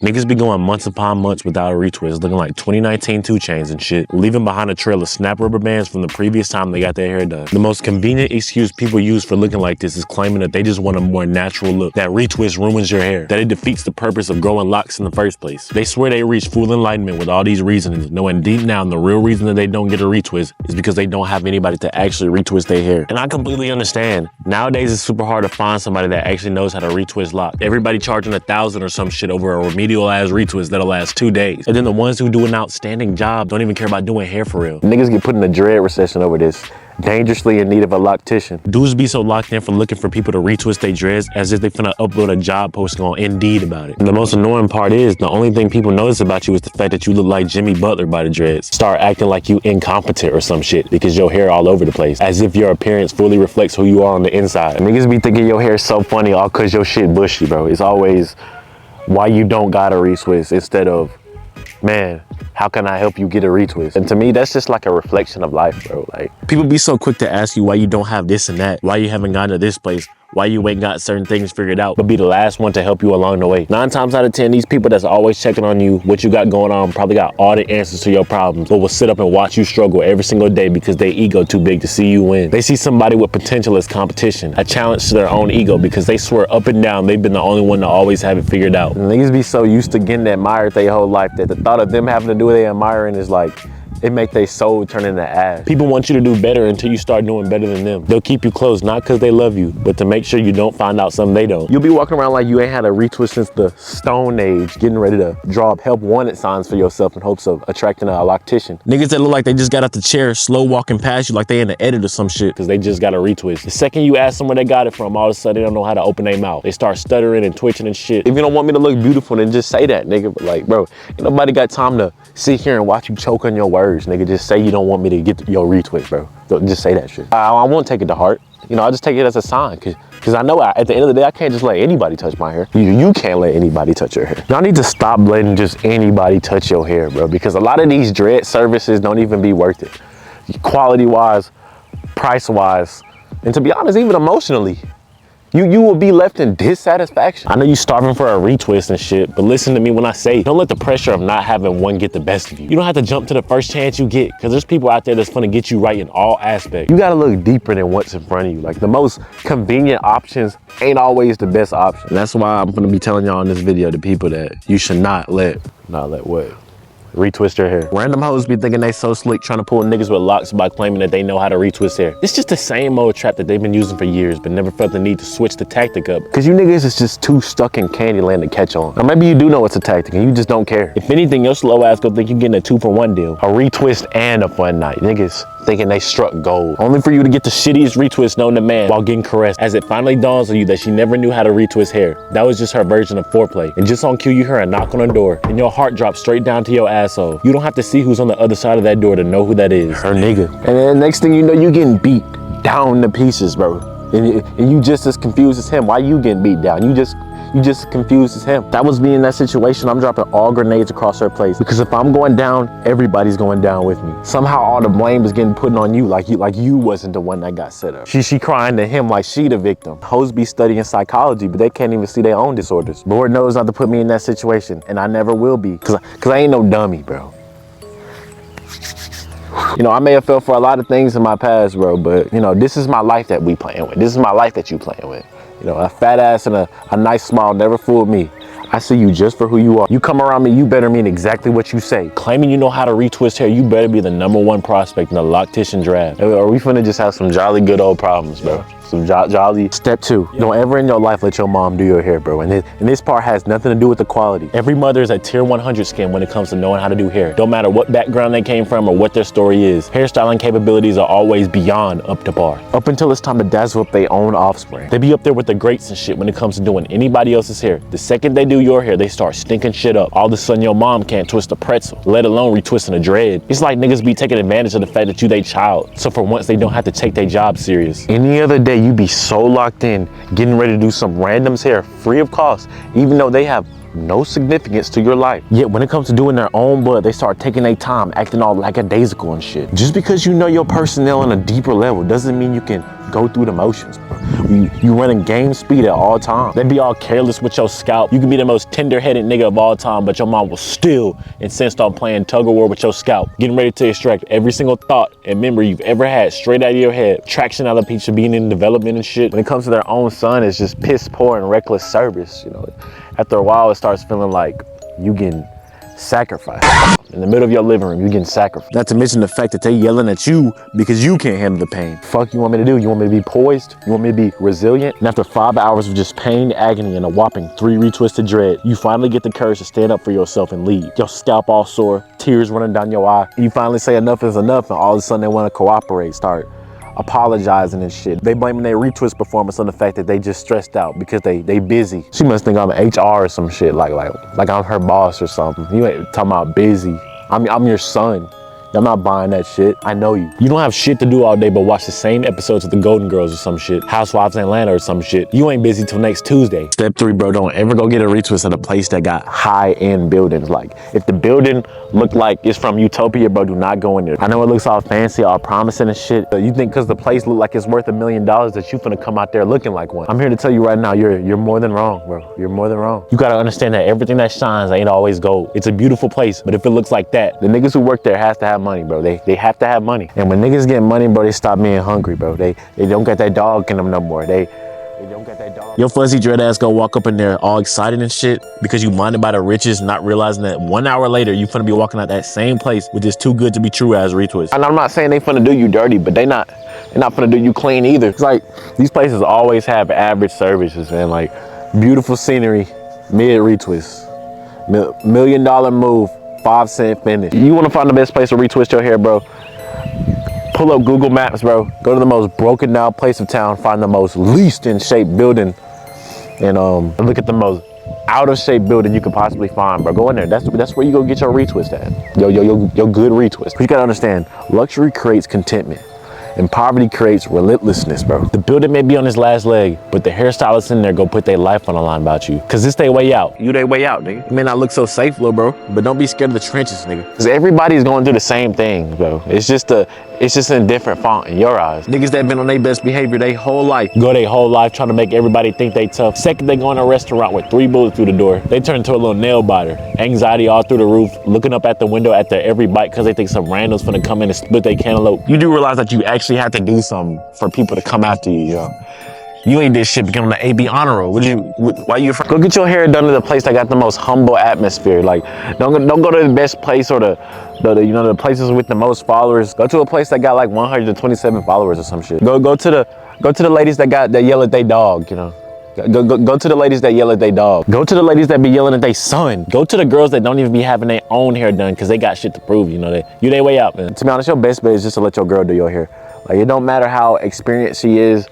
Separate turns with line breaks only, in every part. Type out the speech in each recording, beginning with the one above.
Niggas be going months upon months without a retwist, looking like 2019 2 Chainz and shit, leaving behind a trail of snap rubber bands from the previous time they got their hair done. The most convenient excuse people use for looking like this is claiming that they just want a more natural look, that retwist ruins your hair, that it defeats the purpose of growing locks in the first place. They swear they reach full enlightenment with all these reasonings, knowing deep down the real reason that they don't get a retwist is because they don't have anybody to actually retwist their hair. And I completely understand. Nowadays it's super hard to find somebody that actually knows how to retwist locks. Everybody charging $1,000 or some shit over a remedial ass retwist that'll last 2 days. And then the ones who do an outstanding job don't even care about doing hair for real. Niggas get put in a dread recession over this. Dangerously in need of a loctician. Dudes be so locked in for looking for people to retwist their dreads as if they finna upload a job posting on Indeed about it. And the most annoying part is, the only thing people notice about you is the fact that you look like Jimmy Butler by the dreads. Start acting like you incompetent or some shit because your hair all over the place, as if your appearance fully reflects who you are on the inside. Niggas be thinking your hair so funny all cause your shit bushy, bro. It's always why you don't got a retwist instead of, man, how can I help you get a retwist? And to me, that's just like a reflection of life, bro. Like, people be so quick to ask you why you don't have this and that, why you haven't gotten to this place, why you ain't got certain things figured out, but be the last one to help you along the way. 9 times out of 10, these people that's always checking on you, what you got going on, probably got all the answers to your problems, but will sit up and watch you struggle every single day because their ego too big to see you win. They see somebody with potential as competition, a challenge to their own ego because they swear up and down they've been the only one to always have it figured out. And niggas be so used to getting admired their whole life that the thought of them having to do what they admiring is like, it make their soul turn into ash. People want you to do better until you start doing better than them. They'll keep you close, not because they love you, but to make sure you don't find out something they don't. You'll be walking around like you ain't had a retwist since the Stone Age, getting ready to draw up help wanted signs for yourself in hopes of attracting a loctician. Niggas that look like they just got out the chair, slow walking past you like they in the edit or some shit, because they just got a retwist. The second you ask them where they got it from, all of a sudden they don't know how to open their mouth. They start stuttering and twitching and shit. If you don't want me to look beautiful, then just say that, nigga. But like, bro, ain't nobody got time to sit here and watch you choke on your words, nigga. Just say you don't want me to get your retwist, bro. Don't just say that shit. I won't take it to heart. You know, I just take it as a sign, because I know at the end of the day, I can't just let anybody touch my hair. You can't let anybody touch your hair. Y'all need to stop letting just anybody touch your hair, bro, because a lot of these dread services don't even be worth it. Quality-wise, price-wise, and to be honest, even emotionally. You will be left in dissatisfaction. I know you starving for a retwist and shit, but listen to me when I say, don't let the pressure of not having one get the best of you. You don't have to jump to the first chance you get, because there's people out there that's gonna get you right in all aspects. You gotta look deeper than what's in front of you. Like, the most convenient options ain't always the best option. And that's why I'm gonna be telling y'all in this video, the people that you should not let what? Retwist your hair. Random hoes be thinking they so slick trying to pull niggas with locks by claiming that they know how to retwist hair. It's just the same old trap that they've been using for years, but never felt the need to switch the tactic up. Cause you niggas is just too stuck in Candyland to catch on. Or maybe you do know it's a tactic and you just don't care. If anything, your slow ass go think you getting a 2-for-1 deal. A retwist and a fun night. Niggas thinking they struck gold. Only for you to get the shittiest retwist known to man while getting caressed, as it finally dawns on you that she never knew how to retwist hair. That was just her version of foreplay. And just on cue, you hear a knock on the door and your heart drops straight down to your asshole. You don't have to see who's on the other side of that door to know who that is. Her nigga. And then next thing you know, you getting beat down to pieces, bro. And you just as confused as him. Why you getting beat down? You just confused as him. That was me in that situation. I'm dropping all grenades across her place, because if I'm going down, everybody's going down with me. Somehow all the blame is getting put on you, like you wasn't the one that got set up. She crying to him like she the victim. Hoes be studying psychology, but they can't even see their own disorders. Lord knows not to put me in that situation, and I never will be, cause I ain't no dummy, bro. You know, I may have fell for a lot of things in my past, bro, but you know, this is my life that we playing with. This is my life that you playing with. You know, a fat ass and a nice smile never fooled me. I see you just for who you are. You come around me, you better mean exactly what you say. Claiming you know how to retwist hair, you better be the #1 prospect in the loctician draft. Or we finna just have some jolly good old problems, bro. Some jolly. Step 2, don't ever in your life let your mom do your hair, bro. And this part has nothing to do with the quality. Every mother is a tier 100 skin when it comes to knowing how to do hair. Don't matter what background they came from or what their story is. Hairstyling capabilities are always beyond up to par. Up until it's time to dazzle up their own offspring. They be up there with the greats and shit when it comes to doing anybody else's hair. The second they do your hair, they start stinking shit up. All of a sudden your mom can't twist a pretzel, let alone retwisting a dread. It's like niggas be taking advantage of the fact that you they child, so for once they don't have to take their job serious. Any other day you be so locked in, getting ready to do some random's hair free of cost, even though they have no significance to your life. Yet when it comes to doing their own blood, they start taking their time, acting all lackadaisical and shit. Just because you know your personnel on a deeper level doesn't mean you can go through the motions, bro. You running game speed at all times. They be all careless with your scalp. You can be the most tender-headed nigga of all time, but your mom will still insist on playing tug of war with your scalp, getting ready to extract every single thought and memory you've ever had straight out of your head. Traction out of piece of being in development and shit. When it comes to their own son, it's just piss poor and reckless service. You know, after a while, it starts feeling like you getting sacrificed. In the middle of your living room, you getting sacrificed. Not to mention the fact that they yelling at you because you can't handle the pain. Fuck you want me to do? You want me to be poised? You want me to be resilient? And after 5 hours of just pain, agony, and a whopping 3 retwisted dread, you finally get the courage to stand up for yourself and leave. Your scalp all sore, tears running down your eye. You finally say enough is enough, and all of a sudden they want to cooperate, start apologizing and shit. They blaming their retwist performance on the fact that they just stressed out because they busy. She must think I'm HR or some shit, like I'm her boss or something. You ain't talking about busy. I'm your son. I'm not buying that shit. I know you. You don't have shit to do all day but watch the same episodes of the Golden Girls or some shit. Housewives in Atlanta or some shit. You ain't busy till next Tuesday. Step 3, bro, don't ever go get a retwist at a place that got high-end buildings. Like, if the building look like it's from Utopia, bro, do not go in there. I know it looks all fancy, all promising and shit, but you think because the place look like it's worth $1 million that you finna come out there looking like one. I'm here to tell you right now, you're more than wrong, bro. You're more than wrong. You gotta understand that everything that shines ain't always gold. It's a beautiful place, but if it looks like that, the niggas who work there has to have money, bro. They have to have money. And when niggas get money, bro, they stop being hungry, bro. They don't got that dog in them no more. They don't got that dog. Your fuzzy dread ass go walk up in there all excited and shit because you minded by the riches, not realizing that 1 hour later, you finna be walking out that same place with this too good to be true ass retwist. And I'm not saying they finna do you dirty, but they're not finna do you clean either. It's like, these places always have average services, man. Like, beautiful scenery, mid retwist, $1 million move, 5-cent finish. You want to find the best place to retwist your hair, bro? Pull up Google Maps, bro. Go to the most broken down place of town, find the most least in shape building, and look at the most out of shape building you could possibly find, bro. Go in there. That's where you go get your retwist at. Your good retwist. You gotta understand, luxury creates contentment. And poverty creates relentlessness, bro. The builder may be on his last leg, but the hairstylist in there go put their life on the line about you. Cause this they way out. You they way out, nigga. You may not look so safe, little bro, but don't be scared of the trenches, nigga. Cause everybody's going through the same thing, bro. It's just in different font in your eyes. Niggas that been on their best behavior their whole life, go their whole life trying to make everybody think they tough. Second they go in a restaurant with 3 bullets through the door, they turn into a little nail biter. Anxiety all through the roof, looking up at the window at their every bite cause they think some random's finna come in and split their cantaloupe. You do realize that you actually have to do something for people to come after you, yo. You ain't this shit becoming the AB honor roll. Why you afraid? Go get your hair done at the place that got the most humble atmosphere. Like, don't go to the best place or the places with the most followers. Go to a place that got like 127 followers or some shit. Go to the ladies that yell at their dog, you know. Go to the ladies that yell at their dog. Go to the ladies that be yelling at their son. Go to the girls that don't even be having their own hair done because they got shit to prove, you know. They way out, man. To be honest, your best bet is just to let your girl do your hair. Like, it don't matter how experienced she is.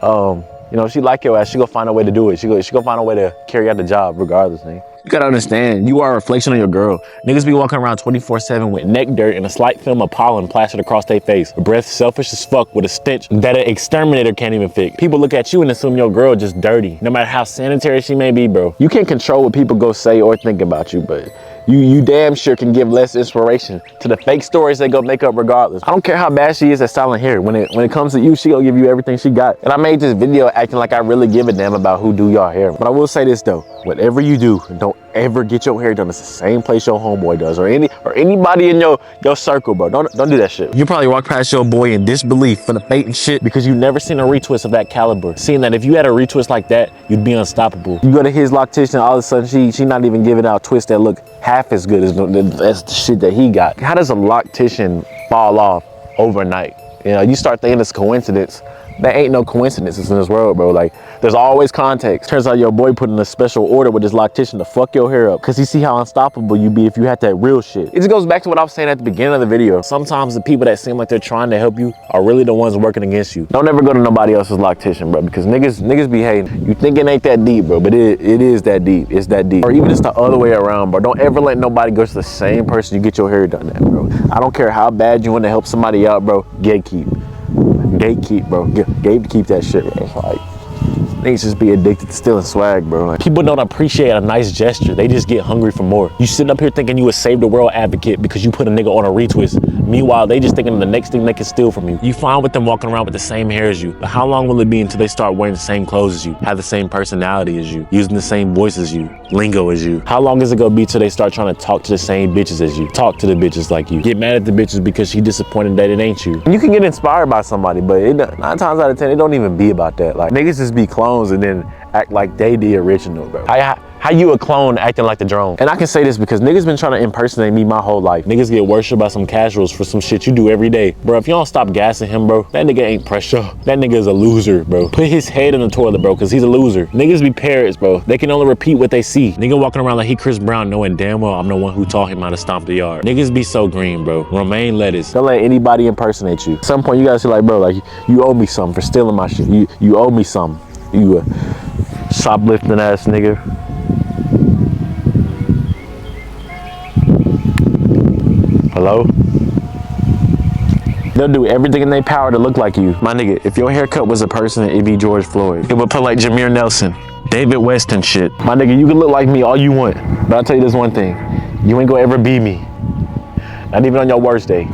You know, she like your ass, she gonna find a way to do it. She gonna find a way to carry out the job regardless, nigga. You gotta understand, you are a reflection of your girl. Niggas be walking around 24/7 with neck dirt and a slight film of pollen plastered across their face. A breath selfish as fuck with a stench that an exterminator can't even fix. People look at you and assume your girl just dirty, no matter how sanitary she may be, bro. You can't control what people go say or think about you, but you damn sure can give less inspiration to the fake stories they go make up regardless. I don't care how bad she is at styling hair. When it comes to you, she gonna give you everything she got. And I made this video acting like I really give a damn about who do y'all hair. But I will say this though, whatever you do, don't ever get your hair done at the same place your homeboy does or anybody in your circle, bro. Don't do that shit. You probably walk past your boy in disbelief for the fate and shit because you never seen a retwist of that caliber. Seeing that if you had a retwist like that, you'd be unstoppable. You go to his loctician, all of a sudden she not even giving out twists that look half as good as the shit that he got. How does a loctician fall off overnight? You know, you start thinking it's coincidence. There ain't no coincidences in this world, bro. Like, there's always context. Turns out your boy put in a special order with his loctician to fuck your hair up because he see how unstoppable you be if you had that real shit. It just goes back to what I was saying at the beginning of the video. Sometimes the people that seem like they're trying to help you are really the ones working against you. Don't ever go to nobody else's loctician, bro, because niggas be hating. You think it ain't that deep, bro, but it is that deep. It's that deep. Or even it's the other way around, bro. Don't ever let nobody go to the same person you get your hair done at, bro. I don't care how bad you want to help somebody out, bro. Gatekeep, bro. Gatekeep that shit, bro. Like, Niggas just be addicted to stealing swag, bro. Like, people don't appreciate a nice gesture. They just get hungry for more. You sitting up here thinking you a save the world advocate because you put a nigga on a retwist. Meanwhile, they just thinking of the next thing they can steal from you. You fine with them walking around with the same hair as you, but how long will it be until they start wearing the same clothes as you, have the same personality as you, using the same voice as you, lingo as you? How long is it gonna be till they start trying to talk to the same bitches as you, talk to the bitches like you, get mad at the bitches because she disappointed that it ain't you? And you can get inspired by somebody, but 9 times out of 10, it don't even be about that. Like, niggas just be clones and then act like they the original, bro. How you a clone acting like the drone? And I can say this because niggas been trying to impersonate me my whole life. Niggas get worshipped by some casuals for some shit you do every day. Bro, if you don't stop gassing him, bro, that nigga ain't pressure. That nigga is a loser, bro. Put his head in the toilet, bro, because he's a loser. Niggas be parrots, bro. They can only repeat what they see. Nigga walking around like he Chris Brown knowing damn well I'm the one who taught him how to stomp the yard. Niggas be so green, bro. Romaine lettuce. Don't let anybody impersonate you. At some point, you gotta say like, bro, like, you owe me something for stealing my shit. You owe me something. You a shoplifting ass nigga. Hello? They'll do everything in their power to look like you. My nigga, if your haircut was a person, it'd be George Floyd. It would put like Jameer Nelson, David West and shit. My nigga, you can look like me all you want, but I'll tell you this one thing. You ain't gonna ever be me. Not even on your worst day.